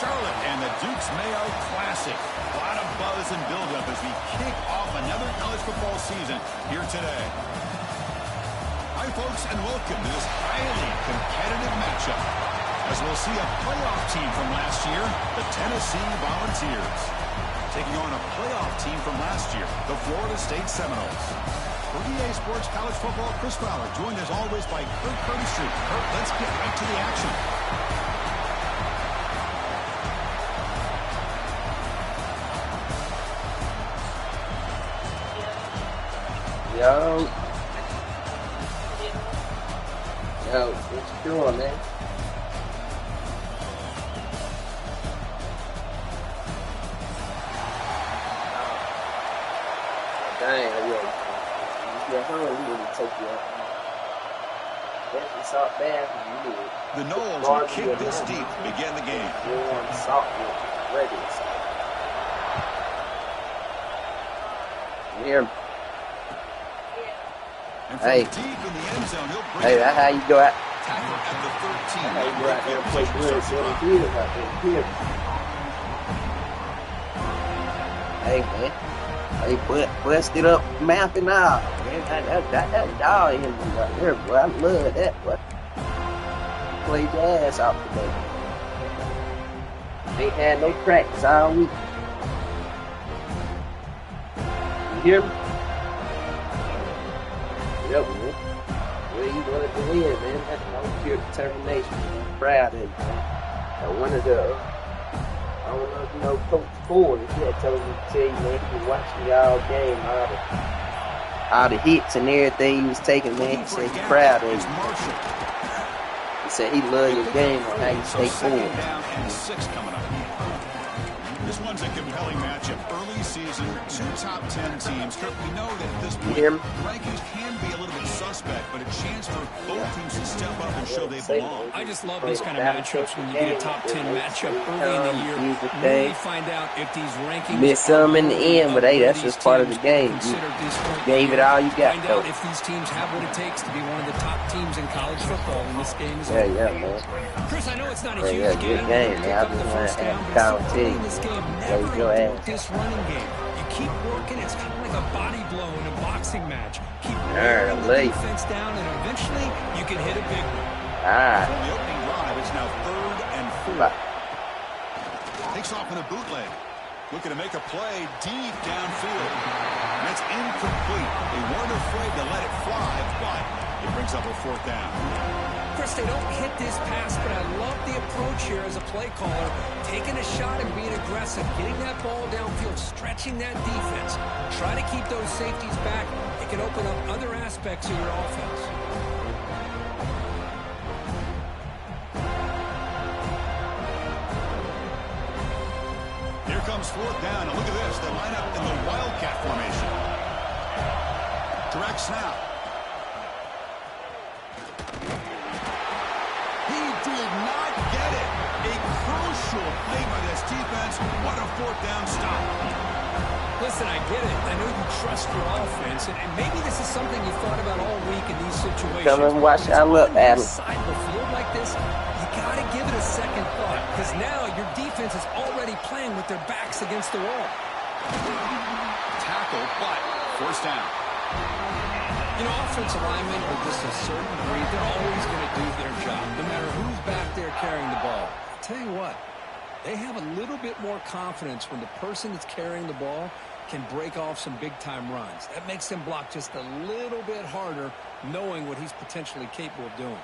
Charlotte and the Duke's Mayo Classic. A lot of buzz and buildup as we kick off another college football season here today. Hi, folks, and welcome to this highly competitive matchup, as we'll see a playoff team from last year, the Tennessee Volunteers, taking on a playoff team from last year, the Florida State Seminoles. For EA Sports College Football, Chris Fowler, joined as always by Kurt Curtis. Kurt, let's get right to the action. Yo, what you doing, man? Dang, yo. You home, you need to take your salt bath and you need the Noles will kick this deep to begin the game. Warm salt with regular salt. You hear me? Hey, deep in the end zone, he'll bring hey, that's how you go out. Tackle at the 13. That's how you go out there and play good. Hey, man. Hey, busted up mouth and all. That dog in right there, boy. I love that, boy. Played your ass off today. Ain't had no practice all week. You hear me? Yep, man. Where you wanted to win, man. That's no pure determination. I'm proud of you, man. One of the, I don't know if you know Coach Ford. He had told me to tell you, man, he was watching me all game, all the hits and everything he was taking, man. He said he's proud of you. He said he loved your game and how you stay forward. This one's a compelling matchup. Early season, two top 10 teams. Kurt, we know that at this point, the rankings can be a little bit suspect, but a chance for both teams to step up and show they belong. I just love these kind of matchups when you get a top 10 matchup early in the year. Really find out if these rankings miss some in the end, but hey, that's just part of the game. You gave it all you got. Find out if these teams have what it takes to be one of the top teams in college football in this game as well. Yeah, man. Chris, I know it's not a huge game. Good game, man. I just want to have the competition. Never a this running game. You keep working, it's kind of like a body blow in a boxing match. Keep wearing the defense down, and eventually you can hit a big one. So the opening drive is now 3rd and 4. Takes off in a bootleg. Looking to make a play deep downfield. And it's incomplete. They weren't afraid to let it fly, but it brings up a 4th down. Chris, they don't hit this pass, but I love the approach here as a play caller. Taking a shot and being aggressive, getting that ball downfield, stretching that defense. Try to keep those safeties back. It can open up other aspects of your offense. Here comes 4th down, and look at this. They line up in the Wildcat formation. Direct snap. He did not get it. A crucial play by this defense. What a 4th down stop. Listen, I get it. I know you trust your offense, and maybe this is something you thought about all week in these situations. Come and watch I look at it. Side of the field like this, you got to give it a second thought, because now your defense is already playing with their backs against the wall. Tackle, but 1st down. You know, offensive linemen are just a certain breed. They're always going to do their job, no matter who's back there carrying the ball. I'll tell you what, they have a little bit more confidence when the person that's carrying the ball can break off some big-time runs. That makes them block just a little bit harder, knowing what he's potentially capable of doing.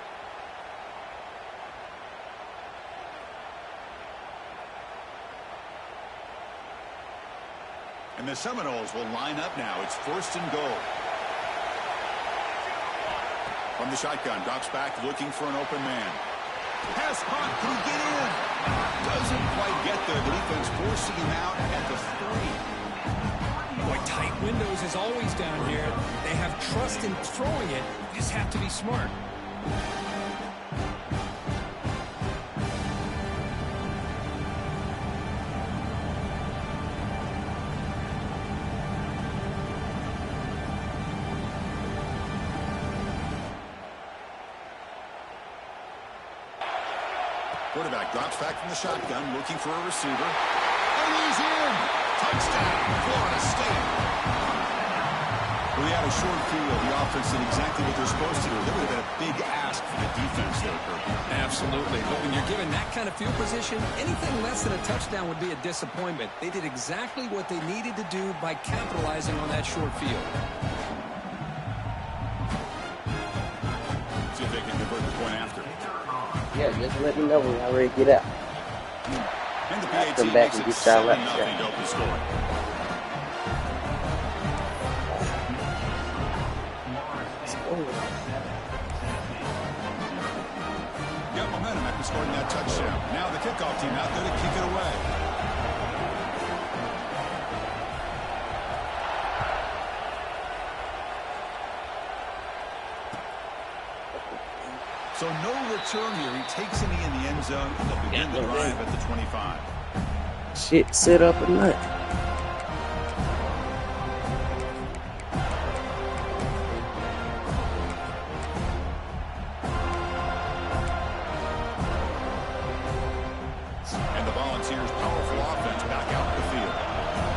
And the Seminoles will line up now. It's 1st and goal. From the shotgun, drops back looking for an open man. Pass caught, can he get in? Doesn't quite get there. The defense forcing him out at the 3. Boy, tight windows is always down here. They have trust in throwing it. You just have to be smart. Quarterback drops back from the shotgun, looking for a receiver. And he's in! Touchdown, Florida State. We had a short field. The offense did exactly what they're supposed to do. That would have been a big ask for the defense there, Kirby. Absolutely. But when you're given that kind of field position, anything less than a touchdown would be a disappointment. They did exactly what they needed to do by capitalizing on that short field. See if they can convert the point after. Yeah, just let me know when y'all ready to get out. And the PAT come back makes and it get y'all 7-0 up. to open scoring. Got momentum after scoring that touchdown. Now the kickoff team out there to kick it away. So no return here. He takes it in the end zone, and they'll begin the drive at the 25. Shit, sit up a nut. And the Volunteers' powerful offense back out in the field.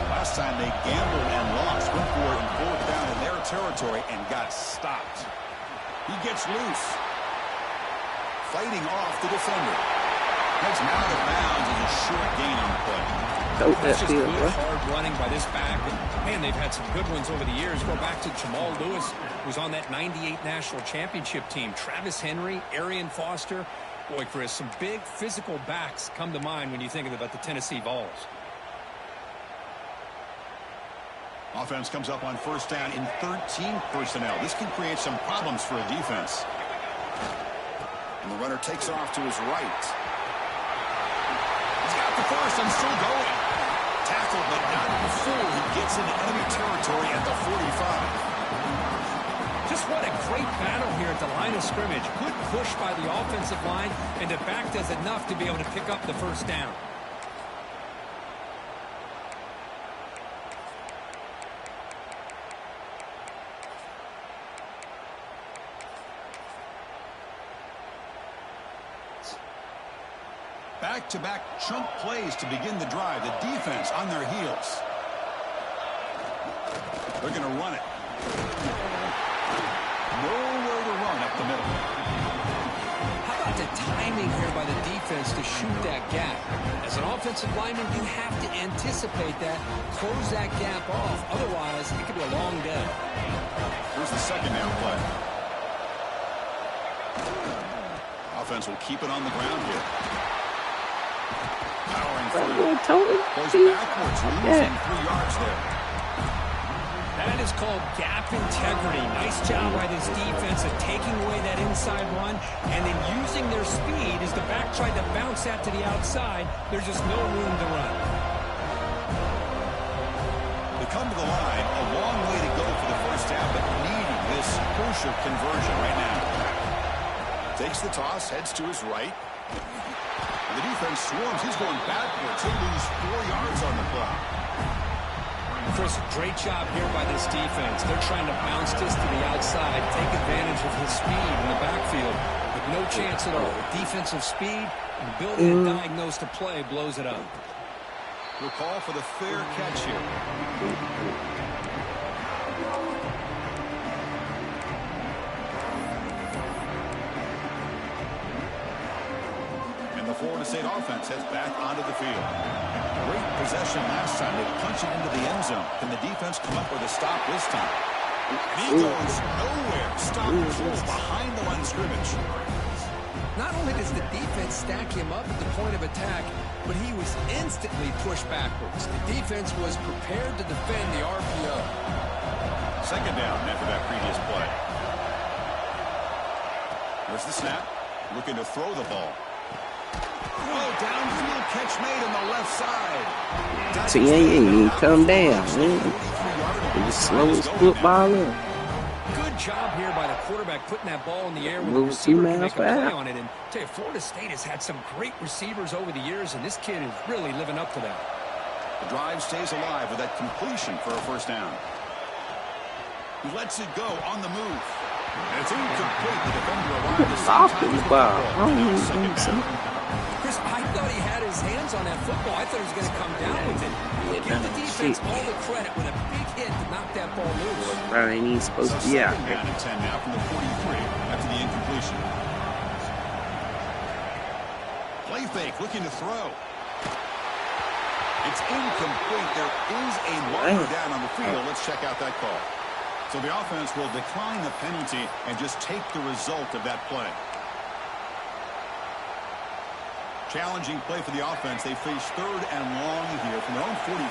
Last time they gambled and lost. Went for it and fourth down in their territory and got stopped. He gets loose. Fighting off the defender. Heads him out of bounds as a short gain on the play. That's just good, hard running by this back. And, man, they've had some good ones over the years. Go back to Jamal Lewis, who was on that 98 National Championship team. Travis Henry, Arian Foster. Boy, Chris, some big physical backs come to mind when you think about the Tennessee Vols. Offense comes up on first down in 13 personnel. This can create some problems for a defense. And the runner takes off to his right. He's got the first and still going. Tackled, but not before he gets into enemy territory at the 45. Just what a great battle here at the line of scrimmage. Good push by the offensive line, and the back does enough to be able to pick up the first down. Back-to-back chunk plays to begin the drive. The defense on their heels. They're going to run it. Nowhere to run up the middle. How about the timing here by the defense to shoot that gap? As an offensive lineman, you have to anticipate that, close that gap off. Otherwise, it could be a long day. Here's the second down play. Offense will keep it on the ground here. Powering through. Goes backwards, losing 3 yards there. That is called gap integrity. Nice job by this defense of taking away that inside run and then using their speed as the back tried to bounce that to the outside. There's just no room to run. They come to the line, a long way to go for the first down, but needing this crucial conversion right now. Takes the toss, heads to his right. And the defense swarms. He's going backwards. He'll lose 4 yards on the play. Chris, great job here by this defense. They're trying to bounce this to the outside, take advantage of his speed in the backfield, with no chance at all. With defensive speed, and the ability to diagnose the play blows it up. We'll call for the fair catch here. And the Florida State offense heads back onto the field. Great possession last time. They punch it into the end zone. Can the defense come up with a stop this time? And he goes nowhere. Stop behind the line of scrimmage. Not only does the defense stack him up at the point of attack, but he was instantly pushed backwards. The defense was prepared to defend the RPO. Second down after that previous play. There's the snap. Looking to throw the ball. Oh, downfield catch made on the left side. So yeah, you come down, man. You slow his football up. Good job here by the quarterback putting that ball in the air when the receiver can make a play on it. And I tell you, Florida State has had some great receivers over the years, and this kid is really living up to that. The drive stays alive with that completion for a first down. He lets it go on the move. And it's incomplete. The defender arrived the same time as the ball. Chris, his hands on that football. I thought he was going to come down with it. Give the defense all the credit with a big hit to knock that ball loose. Bro, ain't even supposed to be out there. Down and 10 now from the 43 after the incompletion. Play fake, looking to throw. It's incomplete. There is a marker down on the field. Let's check out that call. So the offense will decline the penalty and just take the result of that play. Challenging play for the offense. They face 3rd and long here from their own 43.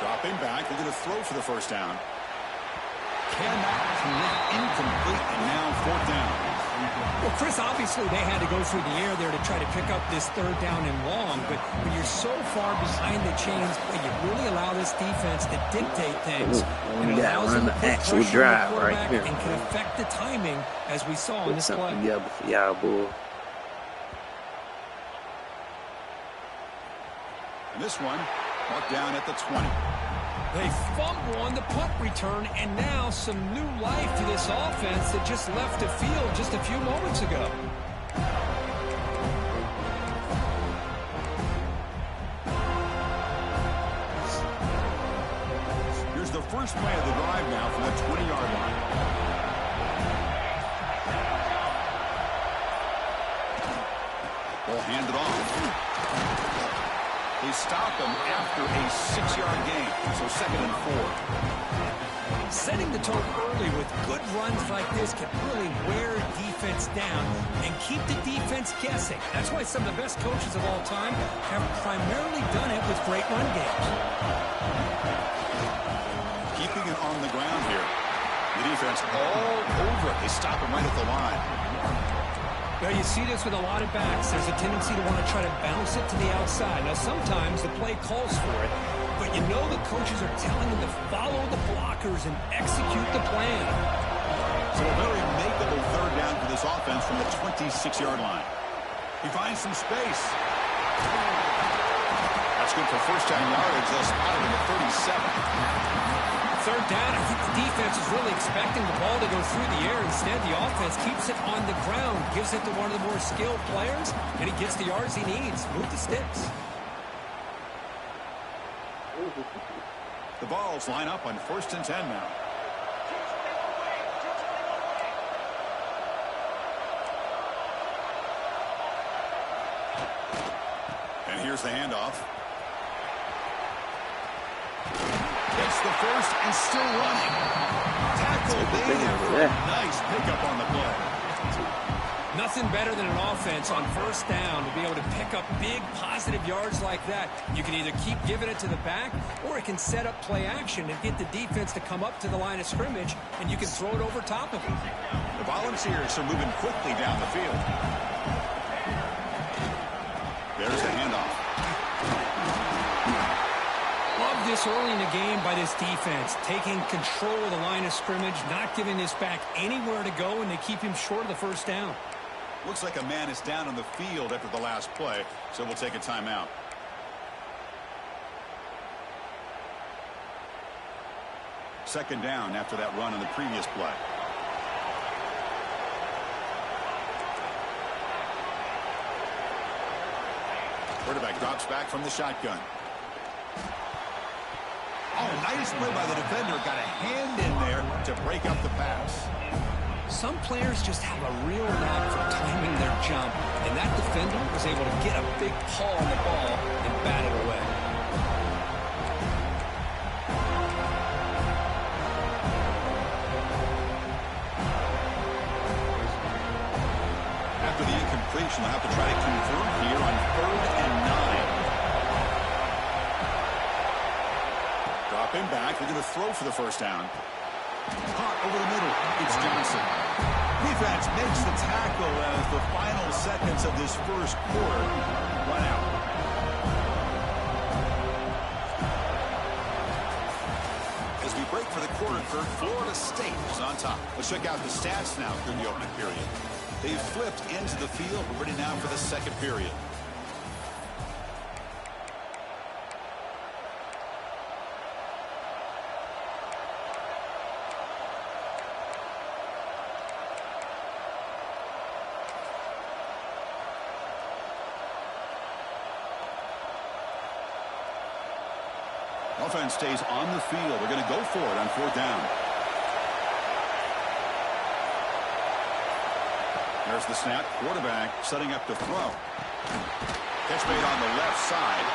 Dropping back. They're going to throw for the first down. Cannot connect. Incomplete. And now 4th down. Well, Chris, obviously they had to go through the air there to try to pick up this 3rd down and long. But when you're so far behind the chains, you really allow this defense to dictate things. We got to run the actual drive right here. And can affect the timing as we saw in this play. Put something together for y'all, boy. And this one marked down at the 20. They fumble on the punt return, and now some new life to this offense that just left the field just a few moments ago. Here's the first play of the drive now from the 20-yard line. They'll hand it off. They stop him after a 6-yard gain, so 2nd and 4. Setting the tone early with good runs like this can really wear defense down and keep the defense guessing. That's why some of the best coaches of all time have primarily done it with great run games. Keeping it on the ground here. The defense all over it. They stop him right at the line. Well, you see this with a lot of backs. There's a tendency to want to try to bounce it to the outside. Now, sometimes the play calls for it, but you know the coaches are telling them to follow the blockers and execute the plan. So a very makeable 3rd down for this offense from the 26-yard line. He finds some space. That's good for first down yardage. They'll spot him in the 37. 3rd down, I think the defense is really expecting the ball to go through the air. Instead, the offense keeps it on the ground, gives it to one of the more skilled players, and he gets the yards he needs. Move the sticks. The Vols line up on 1st and 10 now. And here's the handoff. It's the first and still running. Tackle made for a nice pickup on the play. Nothing better than an offense on 1st down to be able to pick up big positive yards like that. You can either keep giving it to the back, or it can set up play action and get the defense to come up to the line of scrimmage, and you can throw it over top of it. The Volunteers are moving quickly down the field. There's the handoff. Love this early in the game by this defense, taking control of the line of scrimmage, not giving this back anywhere to go, and they keep him short of the 1st down. Looks like a man is down on the field after the last play, so we'll take a timeout. Second down after that run on the previous play. Quarterback drops back from the shotgun. Oh, nice play by the defender. Got a hand in there to break up the pass. Some players just have a real knack for timing their jump, and that defender was able to get a big paw on the ball and bat it away. After the incompletion, they'll have to try to convert here on 3rd and 9. Dropping back. They're going to throw for the first down. Caught over the middle. It's Johnson. Defense makes the tackle as the final seconds of this first quarter run out. As we break for the quarter, third, Florida State is on top. Let's check out the stats now through the opening period. They've flipped into the field. We're ready now for the second period. Offense stays on the field. They're going to go for it on 4th down. There's the snap. Quarterback setting up to throw. Catch made on the left side.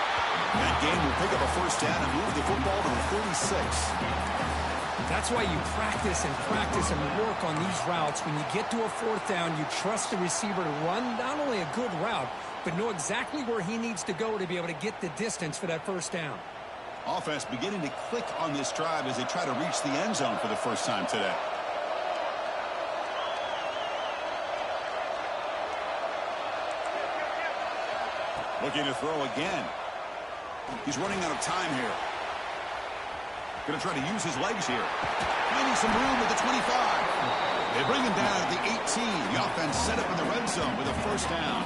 That game will pick up a 1st down and move the football to the 36. That's why you practice and work on these routes. When you get to a 4th down, you trust the receiver to run not only a good route, but know exactly where he needs to go to be able to get the distance for that 1st down. Offense beginning to click on this drive as they try to reach the end zone for the first time today. Looking to throw again. He's running out of time here. Going to try to use his legs here. Finding some room at the 25. They bring him down at the 18. The offense set up in the red zone with a 1st down.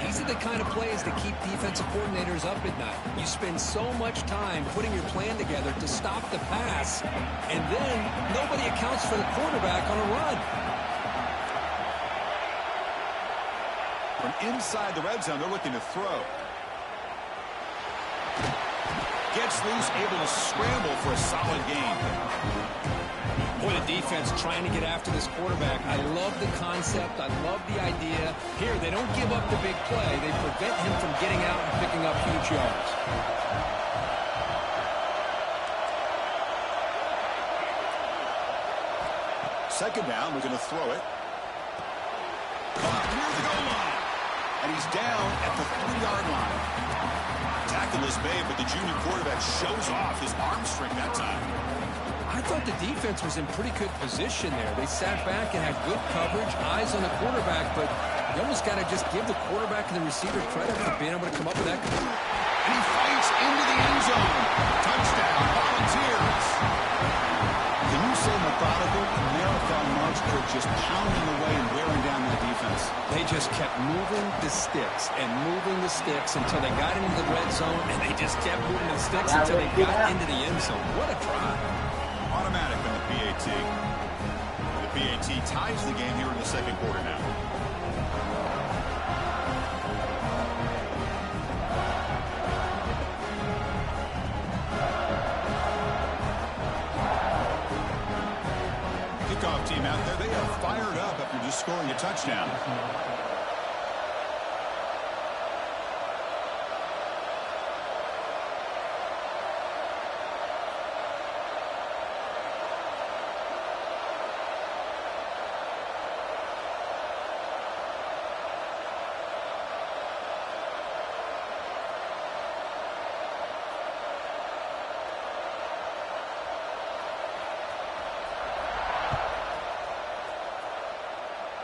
These are the kind of plays that keep defensive coordinators up at night. You spend so much time putting your plan together to stop the pass, and then nobody accounts for the quarterback on a run. From inside the red zone, they're looking to throw. Gets loose, able to scramble for a solid gain. Boy, the defense trying to get after this quarterback. I love the concept. I love the idea. Here, they don't give up the big play. They prevent him from getting out and picking up huge yards. Second down, looking to throw it. Caught near the goal line. And he's down at the 3-yard line. Tackle is made, but the junior quarterback shows off his arm strength that time. I thought the defense was in pretty good position there. They sat back and had good coverage, eyes on the quarterback, but you almost got to just give the quarterback and the receiver credit for being able to come up with that. And he fights into the end zone. Touchdown, Volunteers. Can you say methodical? Marathon march or just pounding away and wearing down that defense? They just kept moving the sticks and moving the sticks until they got into the red zone, and they just kept moving the sticks until they got into the end zone. What a drive. Automatic on the PAT. The PAT ties the game here in the 2nd quarter now. Kickoff team out there, they are fired up after just scoring a touchdown.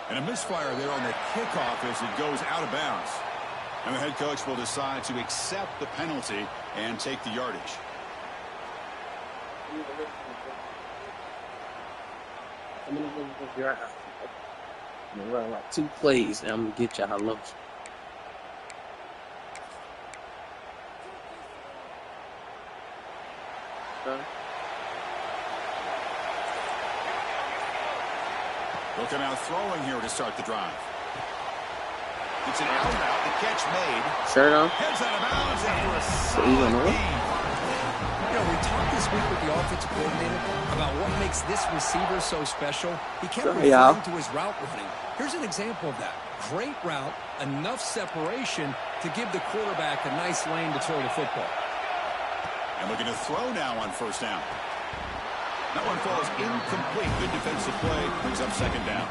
And a misfire there on the kickoff as it goes out of bounds. And the head coach will decide to accept the penalty and take the yardage. I'm gonna run like 2 plays and I'm gonna get y'all lunch. Looking out throwing here to start the drive. It's an out route. The catch made. Shirt on. Heads out of bounds after a solid gain. You know, we talked this week with the offensive coordinator about what makes this receiver so special. He kept referring to his route running. Here's an example of that. Great route, enough separation to give the quarterback a nice lane to throw the football. And looking to throw now on 1st down. That one falls incomplete. Good defensive play. Brings up 2nd down.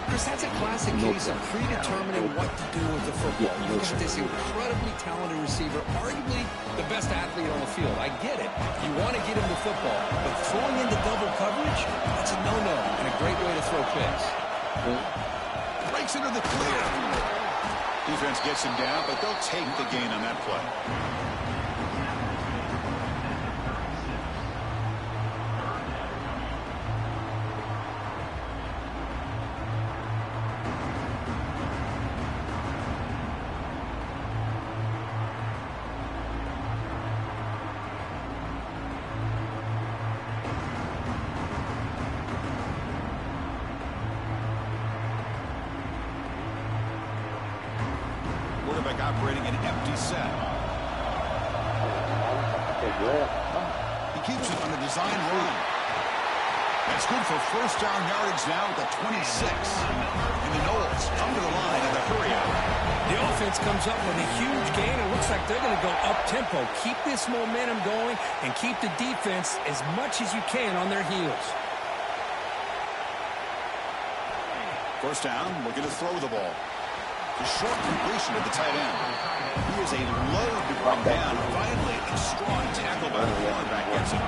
Chris, that's a classic case of predetermining what to do with the football. You've got this incredibly talented receiver, arguably the best athlete on the field. I get it. You want to get him the football. But throwing into double coverage, that's a no-no and a great way to throw picks. Breaks into the clear. Defense gets him down, but they'll take the gain on that play. Operating an empty set. well. He keeps it on the design run. That's good for first down yardage now at the 26. And the Knowles come to the line in the hurry out. The offense comes up with a huge gain. It looks like they're going to go up-tempo. Keep this momentum going and keep the defense as much as you can on their heels. First down, looking to throw the ball. The short completion to the tight end. He is a load to bring down. Finally, a strong tackle by the cornerback gets him.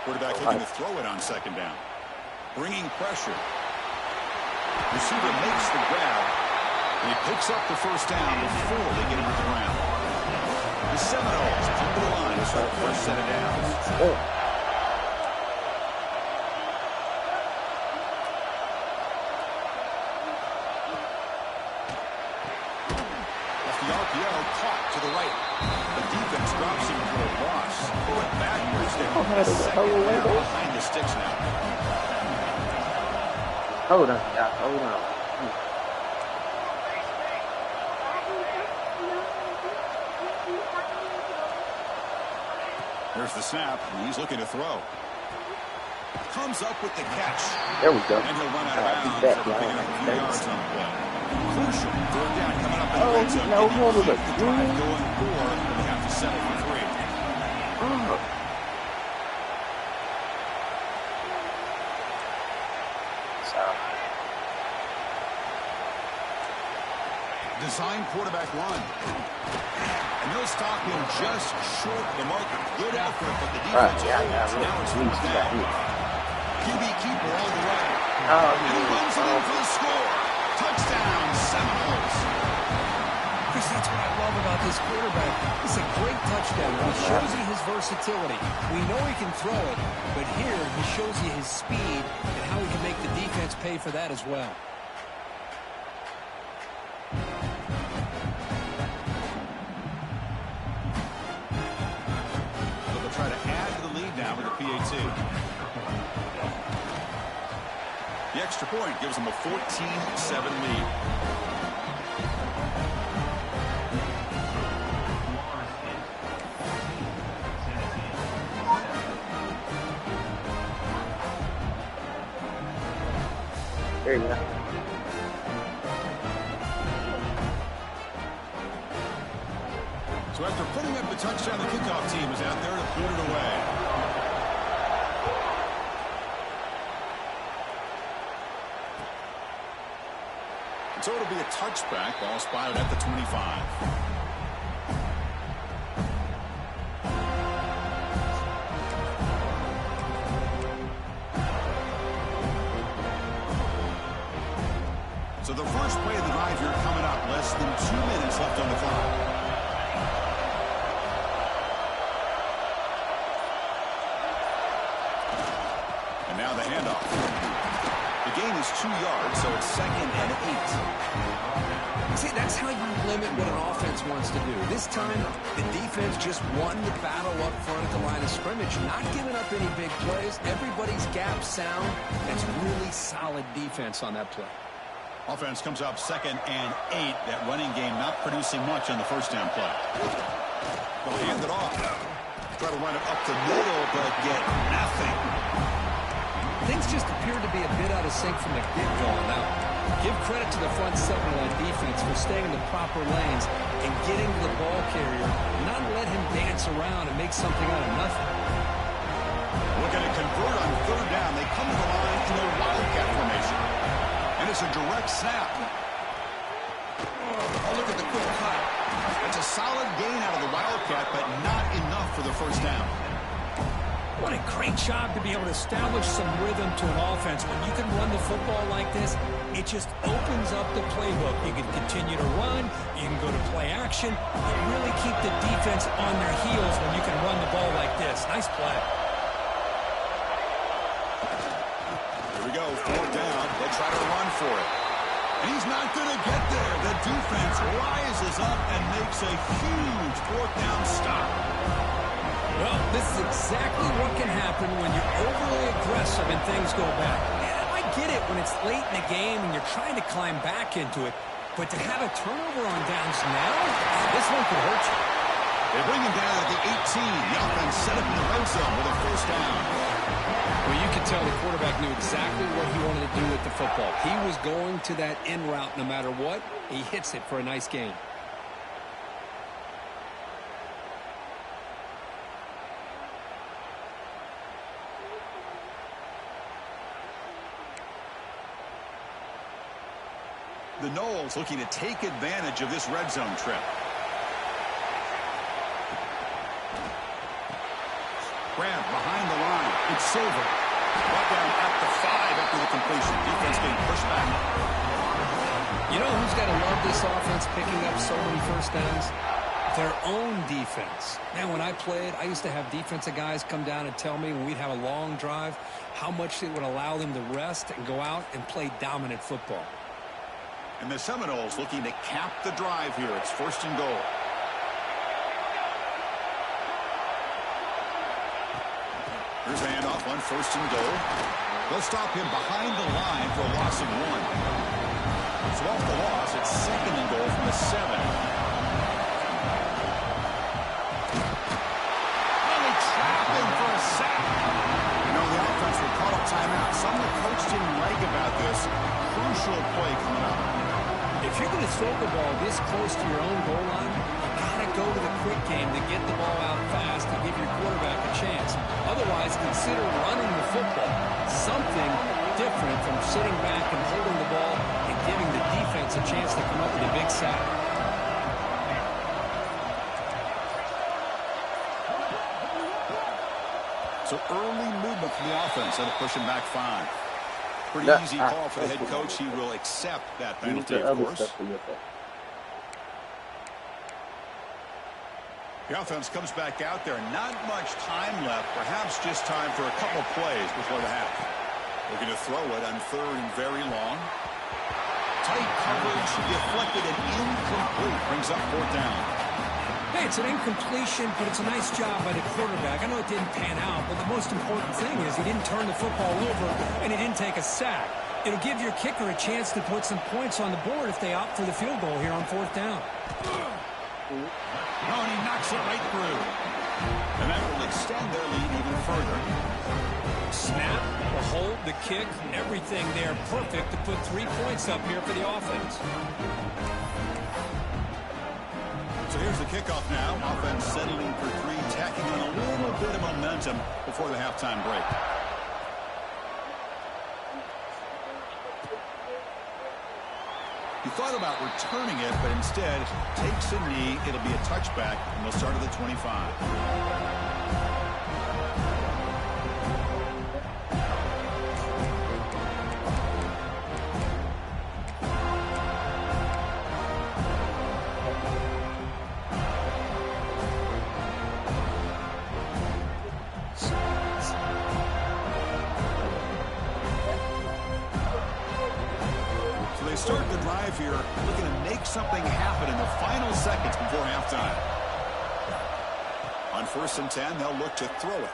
Quarterback looking to throw it on second down. Bringing pressure. Receiver makes the grab, and he picks up the first down before they get him to the ground. The Seminoles come to the line for the first set of downs. Off the RPO, caught to the right. The defense drops him for a loss. Going backwards there. Second down behind the sticks now. Hold on, y'all. Hold on. There's the snap, and he's looking to throw. Comes up with the catch. There we go. And he'll run out of bounds after picking up a few yards on the play. Crucial. Third down coming up in the red zone. No, Can he keep the drive going, or we have to settle for 3? Design quarterback run. And they'll stop him just short of the mark. Good effort, but the defense now it's first down. QB keeper all the way. And he runs it in for the score. Touchdown, Seminoles. Chris, that's what I love about this quarterback. It's a great touchdown. It shows you his versatility. We know he can throw it, but here he shows you his speed and how he can make the defense pay for that as well. Try to add to the lead now with the PAT. The extra point gives them a 14-7 lead. There you go. So after putting up the touchdown, the kickoff team is out there to put it away. So it'll be a touchback. Ball spotted at the 25. So the first play of the drive here coming up. Less than 2 minutes left on the clock. Now the handoff. The gain is 2 yards, so it's 2nd and 8. See, that's how you limit what an offense wants to do. This time, the defense just won the battle up front at the line of scrimmage, not giving up any big plays. Everybody's gap sound. That's really solid defense on that play. Offense comes up 2nd and 8. That running game not producing much on the first down play. They'll hand it off. Try to run it up the middle, but get nothing. Things just appeared to be a bit out of sync from the get-go on that one. Give credit to the front seven of that defense for staying in the proper lanes and getting to the ball carrier, not let him dance around and make something out of nothing. Looking to convert on third down. They come to the line in a wildcat formation. And it's a direct snap. Oh, look at the quick cut. It's a solid gain out of the wildcat, but not enough for the first down. What a great job to be able to establish some rhythm to an offense. When you can run the football like this, it just opens up the playbook. You can continue to run. You can go to play action. You really keep the defense on their heels when you can run the ball like this. Nice play. Here we go, 4th down. They'll try to run for it. And he's not going to get there. The defense rises up and makes a huge fourth down stop. Well, this is exactly what can happen when you're overly aggressive and things go bad. I get it when it's late in the game and you're trying to climb back into it, but to have a turnover on downs now, this one could hurt you. They bring him down at the 18. The offense set up in the red zone with a first down. Well, you can tell the quarterback knew exactly what he wanted to do with the football. He was going to that in route no matter what. He hits it for a nice gain. The Noles looking to take advantage of this red zone trip. Grab behind the line. It's Silver. Brought down at the 5 after the completion. Defense getting pushed back. You know who's got to love this offense picking up so many first downs? Their own defense. Man, when I played, I used to have defensive guys come down and tell me when we'd have a long drive how much it would allow them to rest and go out and play dominant football. And the Seminoles looking to cap the drive here. It's first and goal. Here's a handoff on first and goal. They'll stop him behind the line for a loss of 1. So off the loss, it's second and goal from the 7. Really trapped him for a sack. You know, the offense will call a timeout. Something the coach didn't like about this. Crucial play coming up. If you're going to throw the ball this close to your own goal line, you got to go to the quick game to get the ball out fast and give your quarterback a chance. Otherwise, consider running the football. Something different from sitting back and holding the ball and giving the defense a chance to come up with a big sack. So early movement from the offense and push him back 5. Pretty easy call for the head coach. He will accept that penalty, of course. The offense comes back out there. Not much time left. Perhaps just time for a couple plays before the half. Looking to throw it on third and very long. Tight coverage, deflected and incomplete. Brings up fourth down. Hey, it's an incompletion, but it's a nice job by the quarterback. I know it didn't pan out, but the most important thing is he didn't turn the football over and he didn't take a sack. It'll give your kicker a chance to put some points on the board if they opt for the field goal here on fourth down. Oh, and he knocks it right through. And that will extend their lead even further. Snap, the hold, the kick, everything there perfect to put 3 points up here for the offense. So here's the kickoff now. Offense settling for 3, tacking on a little bit of momentum before the halftime break. He thought about returning it, but instead takes a knee. It'll be a touchback, and they'll start at the 25. Start the drive here, looking to make something happen in the final seconds before halftime. On first and 10, they'll look to throw it.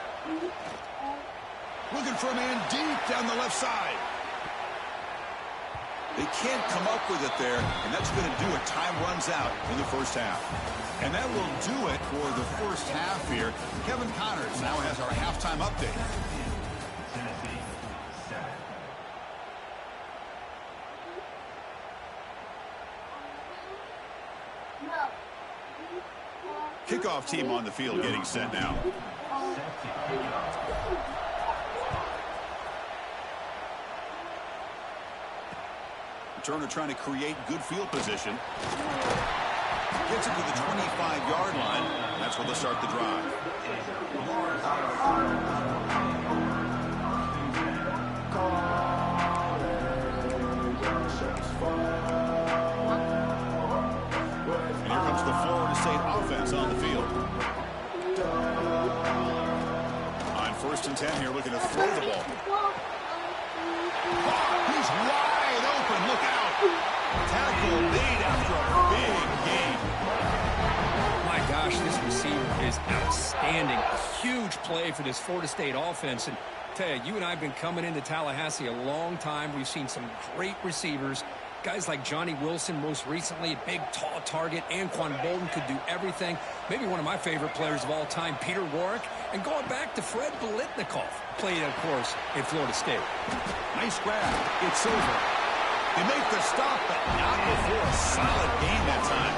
Looking for a man deep down the left side. They can't come up with it there, and that's going to do it. Time runs out in the first half. And that will do it for the first half here. Kevin Connors now has our halftime update. Kickoff team on the field getting set now. Turner trying to create good field position. Gets it to the 25-yard line. That's where they'll start the drive. And here comes the Florida State offense on the field. On first and 10 here, looking to throw the ball. Oh, he's wide open. Look out. Tackle made after a big gain. My gosh, this receiver is outstanding. A huge play for this Florida State offense. And tell you, you and I have been coming into Tallahassee a long time. We've seen some great receivers. Guys like Johnny Wilson, most recently, a big, tall target. Anquan Bolden could do everything. Maybe one of my favorite players of all time, Peter Warrick. And going back to Fred Biletnikoff, played, of course, at Florida State. Nice grab. It's over. They make the stop, but not before a solid gain that time.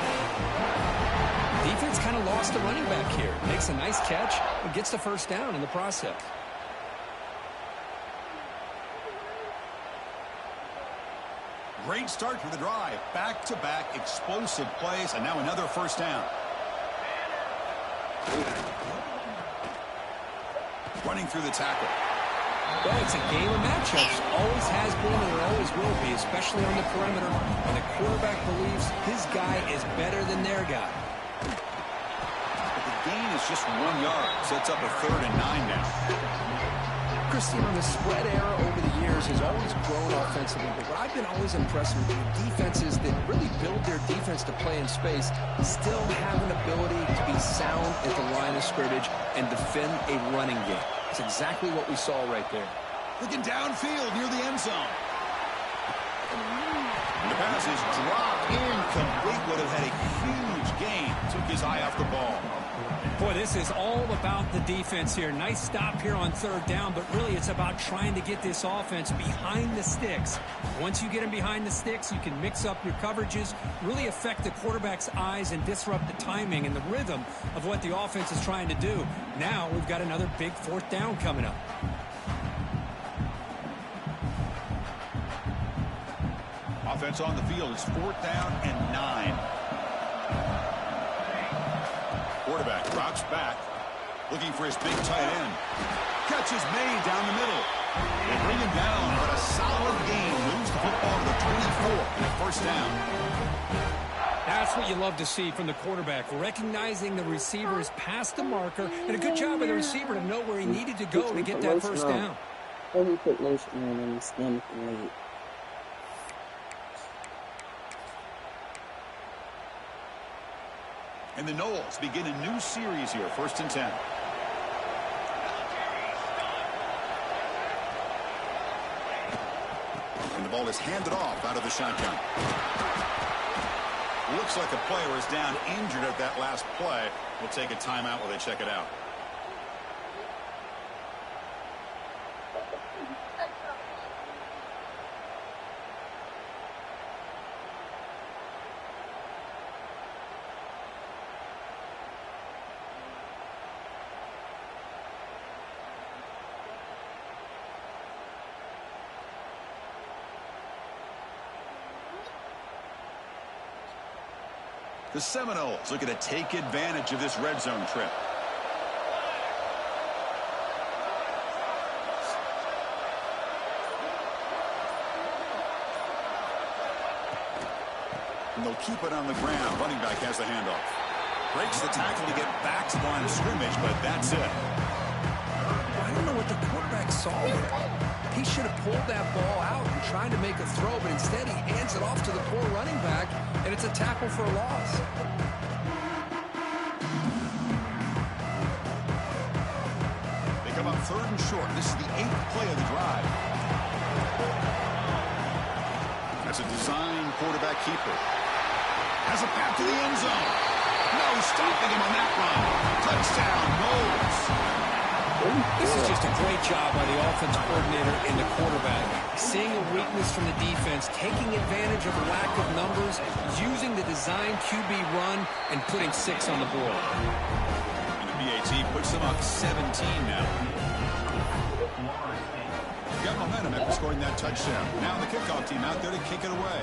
Defense kind of lost the running back here. Makes a nice catch and gets the first down in the process. Great start for the drive. Back-to-back explosive plays, and now another first down. Running through the tackle. Well, it's a game of matchups. Always has been and it always will be, especially on the perimeter. When the quarterback believes his guy is better than their guy. But the gain is just 1 yard. Sets up a 3rd and 9 now. Christian, the spread era over the years has always grown offensively, but what I've been always impressed with defenses that really build their defense to play in space still have an ability to be sound at the line of scrimmage and defend a running game. It's exactly what we saw right there. Looking downfield near the end zone. And the pass is dropped incomplete. Would have had a huge gain. Took his eye off the ball. Boy, this is all about the defense here. Nice stop here on 3rd down, but really it's about trying to get this offense behind the sticks. Once you get them behind the sticks, you can mix up your coverages, really affect the quarterback's eyes and disrupt the timing and the rhythm of what the offense is trying to do. Now we've got another big 4th down coming up. Offense on the field is 4th down and 9. Quarterback drops back, looking for his big tight end. Catch is made down the middle. They bring him down, but a solid gain moves the football to the 24 and a first down. That's what you love to see from the quarterback, recognizing the receivers past the marker, and a good job of the receiver to know where he needed to go to get that first down. Let me put lotion on his stomach and leg. And the Noles begin a new series here, 1st and 10. And the ball is handed off out of the shotgun. Looks like a player is down injured at that last play. We'll take a timeout while they check it out. The Seminoles looking to take advantage of this red zone trip. And they'll keep it on the ground. Running back has the handoff. Breaks the tackle to get back to the line of scrimmage, but that's it. I don't know what the quarterback saw there. He should have pulled that ball out and tried to make a throw, but instead he hands it off to the poor running back, and it's a tackle for a loss. They come up 3rd and short. This is the 8th play of the drive. That's a design quarterback keeper. Has a path to the end zone. No stopping him on that run. Touchdown, Noles. This is just a great job by the offense coordinator and the quarterback. Seeing a weakness from the defense, taking advantage of the lack of numbers, using the design QB run, and putting 6 on the board. And the BAT puts them up 17 now. Got momentum after scoring that touchdown. Now the kickoff team out there to kick it away.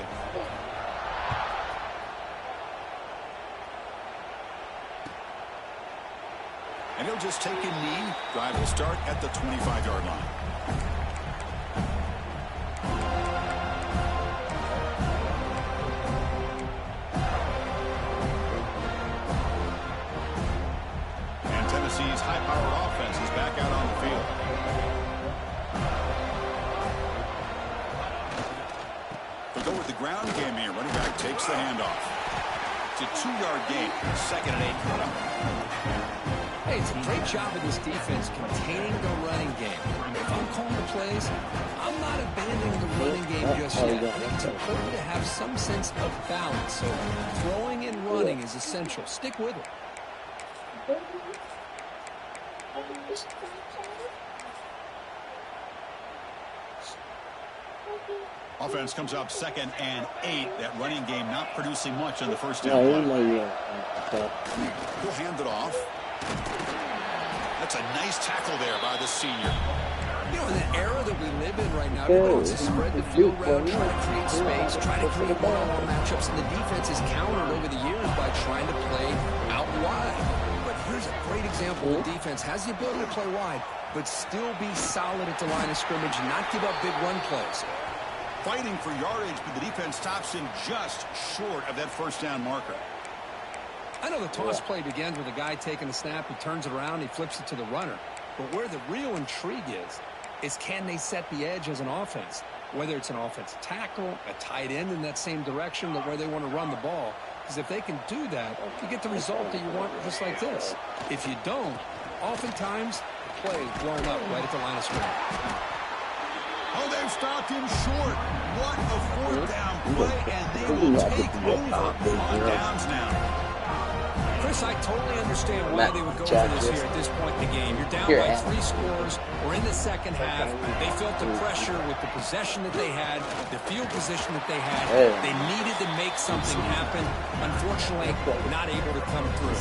And he'll just take a knee. Drive will start at the 25-yard line. And Tennessee's high-powered offense is back out on the field. They'll go with the ground game here. Running takes the handoff. It's a 2-yard gain. 2nd and 8 coming up. Hey, it's a great job of this defense containing the running game. If I'm calling the plays, I'm not abandoning the running game just yet. I think it's important to have some sense of balance. So throwing and running is essential. Stick with it. Offense comes up 2nd and 8. That running game not producing much on the first down play. He'll hand it off. That's a nice tackle there by the senior. You know, in the era that we live in right now, everybody wants to spread the field around, try to create space, try to create one-on-one matchups, and the defense is countered over the years by trying to play out wide. But here's a great example. The defense has the ability to play wide, but still be solid at the line of scrimmage and not give up big run plays. Fighting for yardage, but the defense stops him just short of that first down marker. I know the toss play begins with a guy taking the snap, he turns it around, he flips it to the runner. But where the real intrigue is can they set the edge as an offense? Whether it's an offensive tackle, a tight end in that same direction, where they want to run the ball. Because if they can do that, you get the result that you want just like this. If you don't, oftentimes the play is blown up right at the line of scrimmage. Oh, they've stopped him short. What a 4th down play, and they will take over on downs now. Chris, I totally understand why they would go for this here at this point in the game. You're down by 3 scores. We're in the second half. They felt the pressure with the possession that they had, the field position that they had. They needed to make something happen. Unfortunately, not able to come through.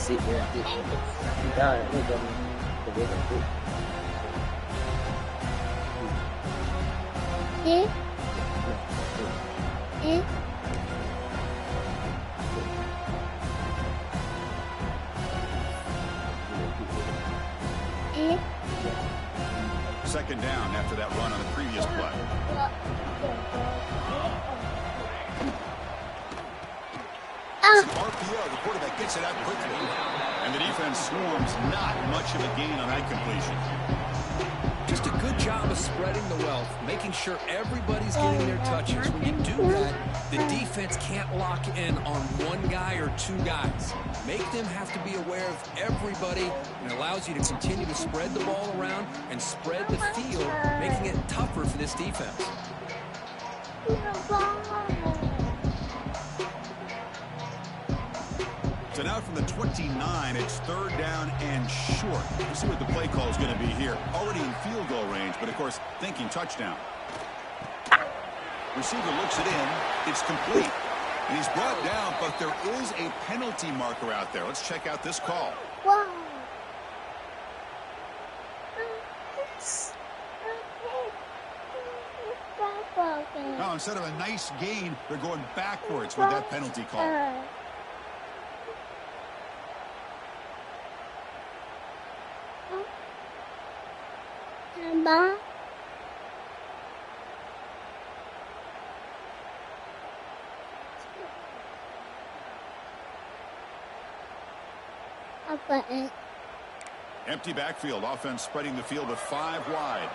Second down after that run on the previous play. It's an RPO. The quarterback gets it out quickly. And the defense swarms. Not much of a gain on that completion. Just a good job of spreading the wealth, making sure everybody's getting their touches. When you do that, the defense can't lock in on one guy or 2 guys. Make them have to be aware of everybody, and it allows you to continue to spread the ball around and spread the field, making it tougher for this defense. So now from the 29, it's 3rd down and short. We'll see what the play call is going to be here. Already in field goal range, but of course, thinking touchdown. Receiver looks it in. It's complete. And he's brought down, but there is a penalty marker out there. Let's check out this call. Wow. Now, instead of a nice gain, they're going backwards with that penalty call. Mama. Empty backfield. Offense spreading the field to 5 wide.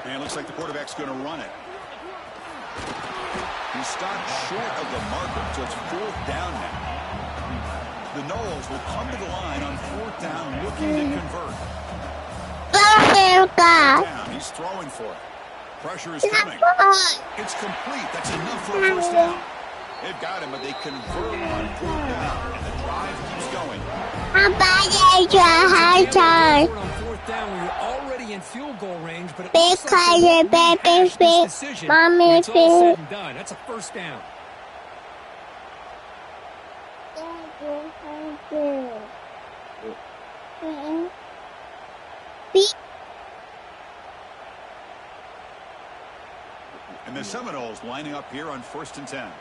And it looks like the quarterback's going to run it. He stopped short of the marker, so it's 4th down now. The Noles will come to the line on 4th down, looking to convert. Down. He's throwing for it. Pressure is coming. It's complete. That's enough for a first down. They've got him, but they convert on 4th down, and the drive keeps going. On 4th down, we were already in field goal range, but it looks like this decision. When it's all said and done, that's a first down. And the Seminoles lining up here on 1st and 10.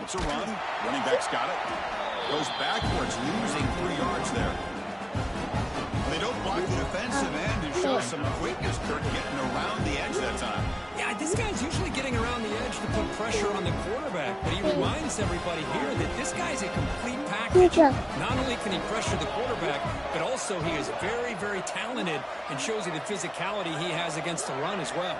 It's a run. Running back's got it. Goes backwards, losing 3 yards there. They don't block the defensive end and show some quickness, Kurt, getting around the edge that time. Yeah, Yeah, this guy's usually getting around the edge to put pressure on the quarterback, but he reminds everybody here that this guy's a complete package. Not only can he pressure the quarterback, but also he is very, very talented and shows you the physicality he has against the run as well.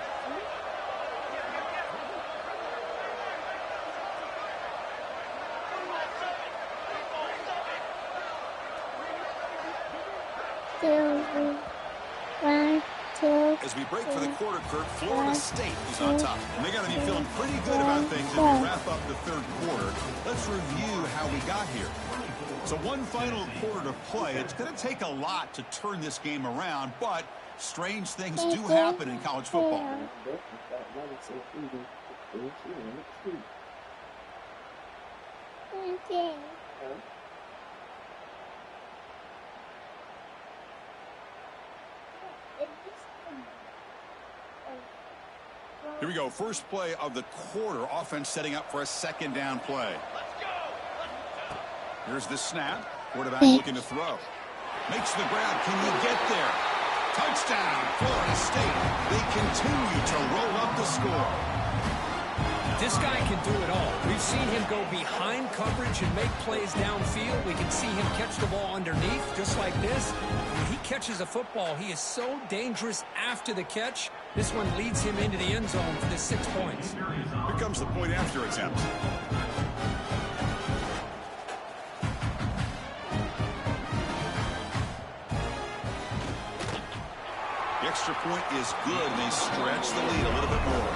As we break for the quarter, Kurt, Florida State is on top. And they got to be feeling pretty good about things as we wrap up the third quarter. Let's review how we got here. So one final quarter to play. It's going to take a lot to turn this game around, but strange things do happen in college football. Here we go. First play of the quarter. Offense setting up for a second down play. Here's the snap. Quarterback looking to throw. Makes the grab. Can you get there? Touchdown, Florida State. They continue to roll up the score. This guy can do it all. We've seen him go behind coverage and make plays downfield. We can see him catch the ball underneath, just like this. When he catches a football, he is so dangerous after the catch. This one leads him into the end zone for the 6 points. Here comes the point after attempt. The extra point is good, and they stretch the lead a little bit more.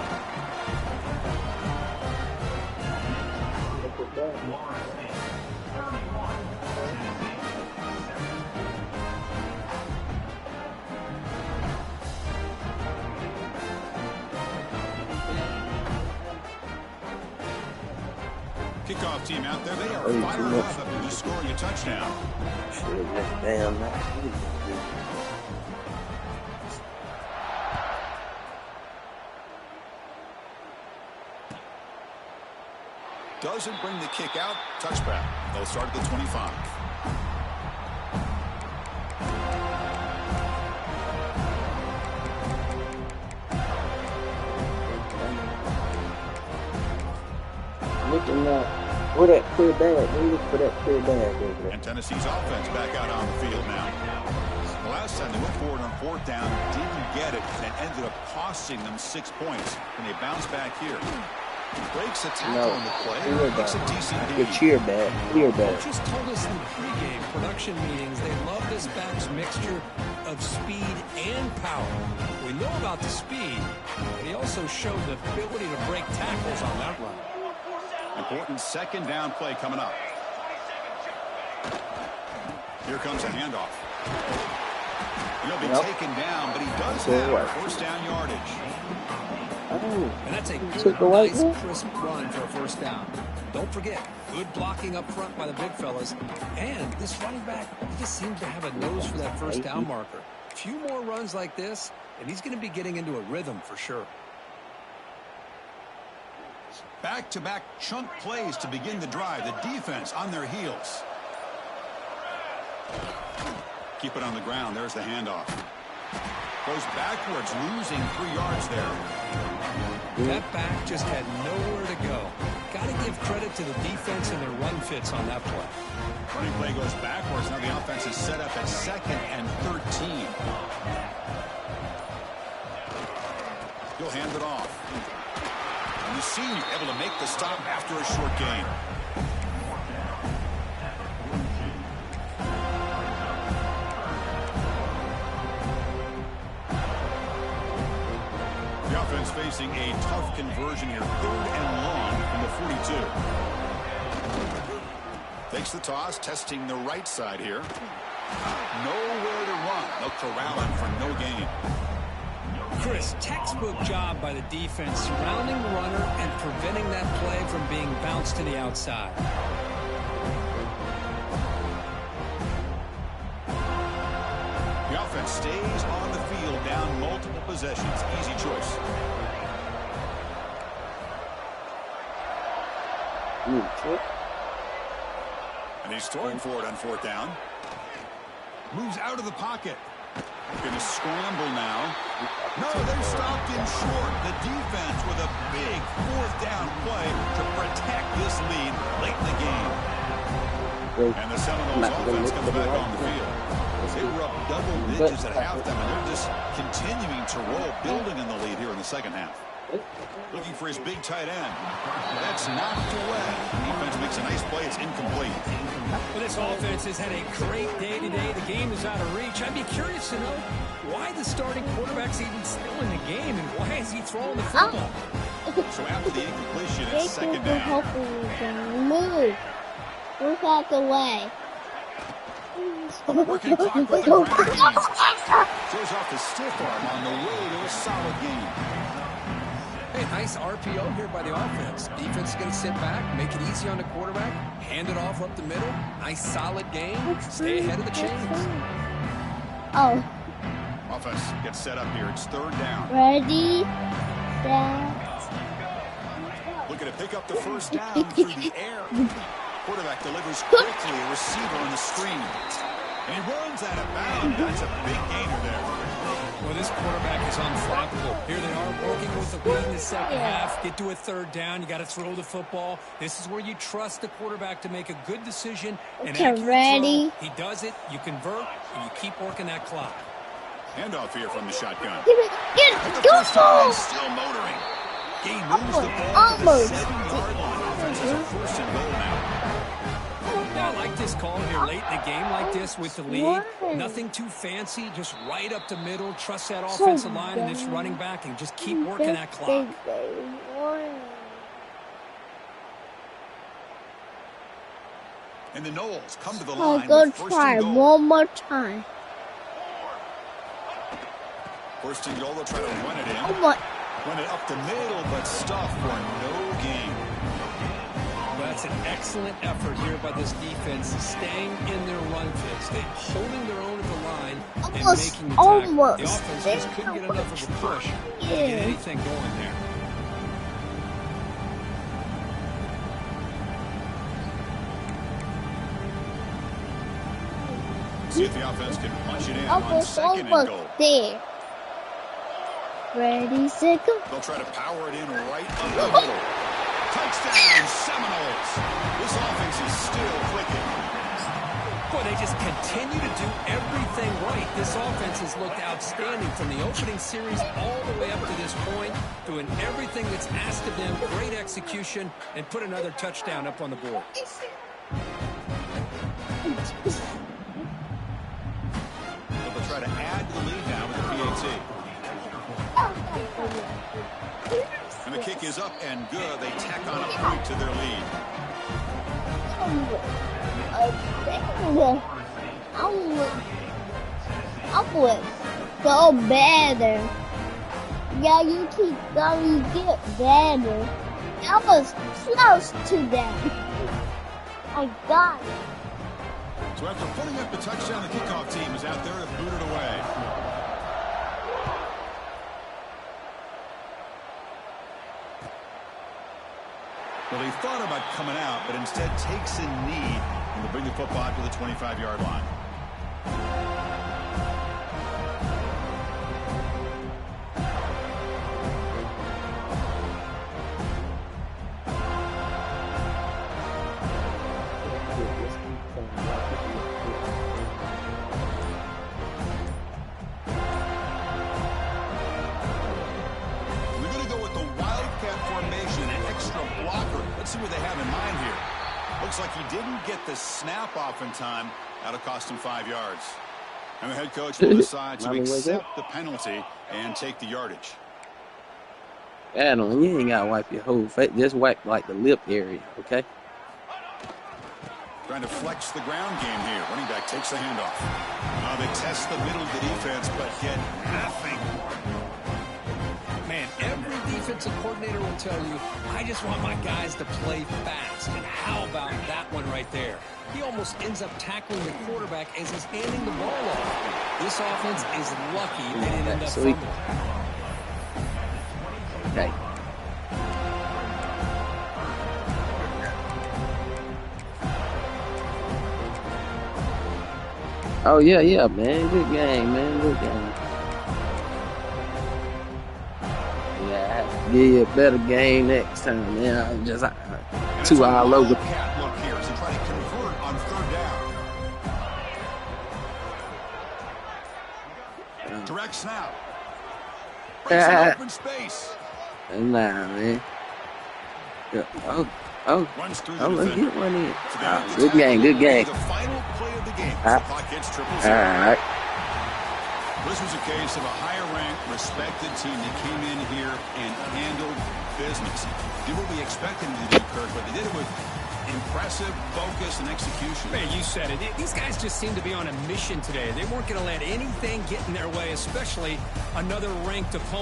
Kickoff team out there, they are fired up after just scoring a touchdown. Doesn't bring the kick out. Touchback. They'll start at the 25. Looking for that clear bag. They look for that clear bag over there. And Tennessee's offense back out on the field now. The last time they went forward on fourth down, didn't get it, and it ended up costing them 6 points. And they bounce back here. Breaks a tackle on the play. Makes a decent good cheer bag. Clear bag. Just told us in the pregame production meetings they love this back's mixture of speed and power. We know about the speed, but he also showed the ability to break tackles on that run. Important second down play coming up. Here comes a handoff. He'll be taken down, but he does have first down yardage. And that's a good, nice, crisp run for a first down. Don't forget, good blocking up front by the big fellas. And this running back, he just seems to have a nose for that first down marker. A few more runs like this, and he's going to be getting into a rhythm for sure. Back-to-back chunk plays to begin the drive. The defense on their heels. Keep it on the ground. There's the handoff. Goes backwards, losing 3 yards there. That back just had nowhere to go. Got to give credit to the defense and their run fits on that play. Running play goes backwards. Now the offense is set up at 2nd and 13. He'll hand it off. And the senior able to make the stop after a short gain. The offense facing a tough conversion here. 3rd and long from the 42. Takes the toss, testing the right side here. Nowhere to run. They'll corral him for no gain. Chris, textbook job by the defense surrounding the runner and preventing that play from being bounced to the outside. The offense stays on the field down multiple possessions. Easy choice. And he's throwing for it on 4th down. Moves out of the pocket. Going to scramble now. No, they stopped him short. The defense with a big fourth down play to protect this lead late in the game. And the Seminoles offense comes back on the field. They were up double digits at halftime, and they're just continuing to roll, building in the lead here in the second half. Looking for his big tight end. That's knocked away. Defense makes a nice play. It's incomplete. Well, this offense has had a great day today. The game is out of reach. I'd be curious to know why the starting quarterback's even still in the game, and why is he throwing the football? So after the incompletion, it's second down. Move. Look out the way. Working clock with the ground game. Throws off the stiff arm on the way to a solid game. Hey, nice RPO here by the offense. Defense is going to sit back, make it easy on the quarterback, hand it off up the middle. Nice solid game. Stay ahead of the chains. Oh. Offense gets set up here. It's third down. Ready, set. Looking to pick up the first down through the air. Quarterback delivers quickly, a receiver on the screen. And he runs out of bounds. That's a big gainer there. Well, this quarterback is unflappable. Here they are working with the lead in the second half. Get to a third down. You got to throw the football. This is where you trust the quarterback to make a good decision. Okay, ready. He does it. You convert, and you keep working that clock. Handoff here from the shotgun. Get it. Go for it. Still motoring. He moves the ball to the 7-yard line. Offense has a first and goal now. Yeah, I like this call here late in the game like this with the lead. Nothing too fancy, just right up the middle. Trust that offensive line and this running back and just keep working that clock. And the Noles come to the line. I'm going to try one more time. First and goal, they'll try to run it in. Run it up the middle, but stuffed for no gain. That's an excellent effort here by this defense, staying in their run fits. They're holding their own at the line and making the tackle. The offense just couldn't get enough of a push to get anything going there. See if the offense can punch it in on second and goal. There. Ready, set, go. They'll try to power it in right up the middle. Touchdown, Seminoles. This offense is still clicking. Boy, they just continue to do everything right. This offense has looked outstanding from the opening series all the way up to this point, doing everything that's asked of them, great execution, and put another touchdown up on the board. They'll try to add to the lead now with the PAT. And the kick is up and good. They tack on a point to their lead. I would go better. Yeah, you keep going, get better. I was close to them. I got it. So after putting up the touchdown, the kickoff team is out there to boot it away. Well, they thought about coming out, but instead takes a knee and will bring the football to the 25-yard line. Let's see what they have in mind here. Looks like he didn't get the snap off in time. That'll cost him 5 yards. And the head coach will decide to accept the penalty and take the yardage. Adam, you ain't got to wipe your whole face. Just wipe like the lip area, okay? Trying to flex the ground game here. Running back takes the handoff. They test the middle of the defense, but get nothing. Man, every defensive coordinator will tell you, I just want my guys to play fast. And how about that one right there? He almost ends up tackling the quarterback as he's handing the ball off. This offense is lucky they didn't end up fumbling. Okay. Oh, yeah, man. Good game, man. Good game. Yeah, I have to give you a better game next time, man. I'm just And it's too a all over. wildcat look here as they try to convert on third down. Direct snap. Breaks an open space. Nah, man. Yeah, Runs through the let's defender. get one in. So they have the Good game, good game. The final play of the game. All The clock hits 0-0. right. This was a case of a higher-ranked, respected team that came in here and handled business. Did what we expected them to do, Kirk, but they did it with impressive focus and execution. Man, you said it. These guys just seem to be on a mission today. They weren't going to let anything get in their way, especially another ranked opponent.